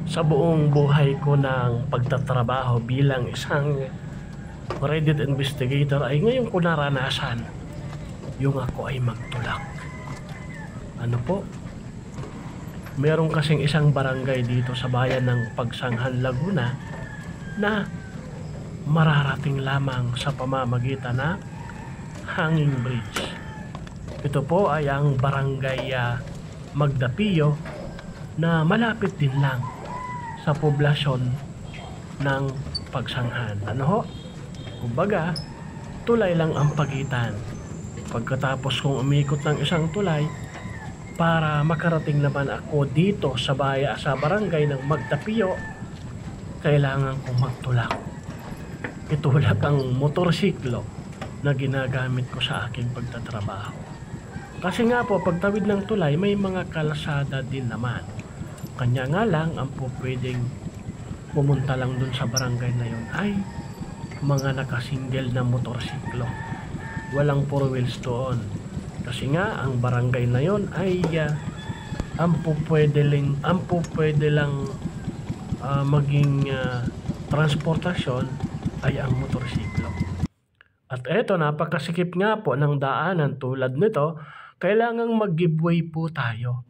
Sa buong buhay ko ng pagtatrabaho bilang isang Reddit investigator ay ngayon ko naranasan yung ako ay magtulak. Ano po? Meron kasing isang barangay dito sa bayan ng Pagsanghan, Laguna na mararating lamang sa pamamagitan ng hanging bridge. Ito po ay ang barangay Magdapio na malapit din lang sa poblasyon ng Pagsanghan. Ano ho? Kumbaga, tulay lang ang pagitan. Pagkatapos kong umikot ng isang tulay para makarating naman ako dito sa barangay ng Magdapio, kailangan kong magtulak. Itulak ang motorsiklo na ginagamit ko sa aking pagtatrabaho. Kasi nga po, pagtawid ng tulay, may mga kalsada din naman. Kanya nga lang, ang po pwedeng pumunta lang dun sa barangay na yun ay mga nakasingle na motorsiklo. Walang four wheels doon. Kasi nga, ang barangay na yun ay ang po pwede lang maging transportasyon ay ang motorsiklo. At eto, napakasikip nga po ng daanan tulad nito, kailangang mag-giveaway po tayo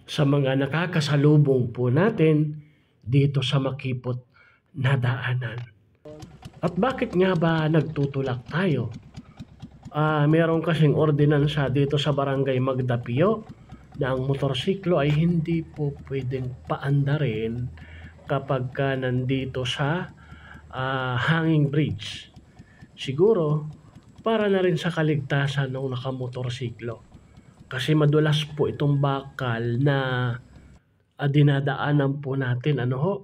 sa mga nakakasalubong po natin dito sa makipot na daanan. At bakit nga ba nagtutulak tayo? Meron kasing ordinansa dito sa barangay Magdapio na ang motorsiklo ay hindi po pwedeng paandarin kapag nandito sa hanging bridge. Siguro, para na rin sa kaligtasan ng nakamotorsiklo. Kasi madulas po itong bakal na dinadaanan po natin. Ano ho?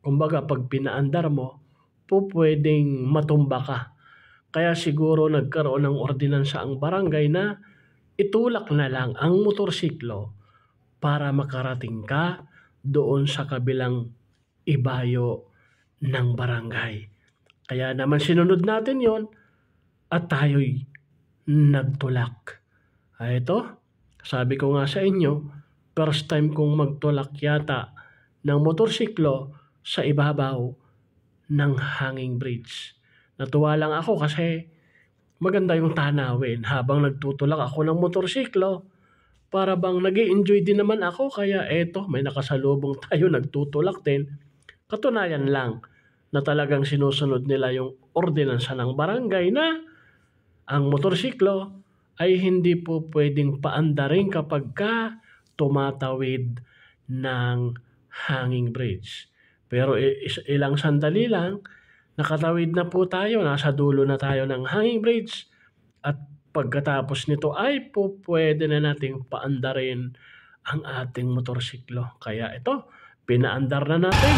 Kumbaga, pag pinaandar mo, po pwedeng matumba ka. Kaya siguro nagkaroon ng ordinansa ang barangay na itulak na lang ang motorsiklo para makarating ka doon sa kabilang ibayo ng barangay. Kaya naman sinunod natin yon at tayo'y nagtulak. Ito, sabi ko nga sa inyo, first time kong magtulak yata ng motorsiklo sa ibabaw ng hanging bridge. Natuwa lang ako kasi maganda yung tanawin habang nagtutulak ako ng motorsiklo. Para bang nag-i-enjoy din naman ako, kaya eto, may nakasalubong tayo, nagtutulak din. Katunayan lang na talagang sinusunod nila yung ordinansa ng barangay na ang motorsiklo ay hindi po pwedeng paandarin kapag tumatawid ng hanging bridge. Pero ilang sandali lang, nakatawid na po tayo, nasa dulo na tayo ng hanging bridge at pagkatapos nito ay po pwede na nating paandarin ang ating motorsiklo. Kaya ito, pinaandar na natin.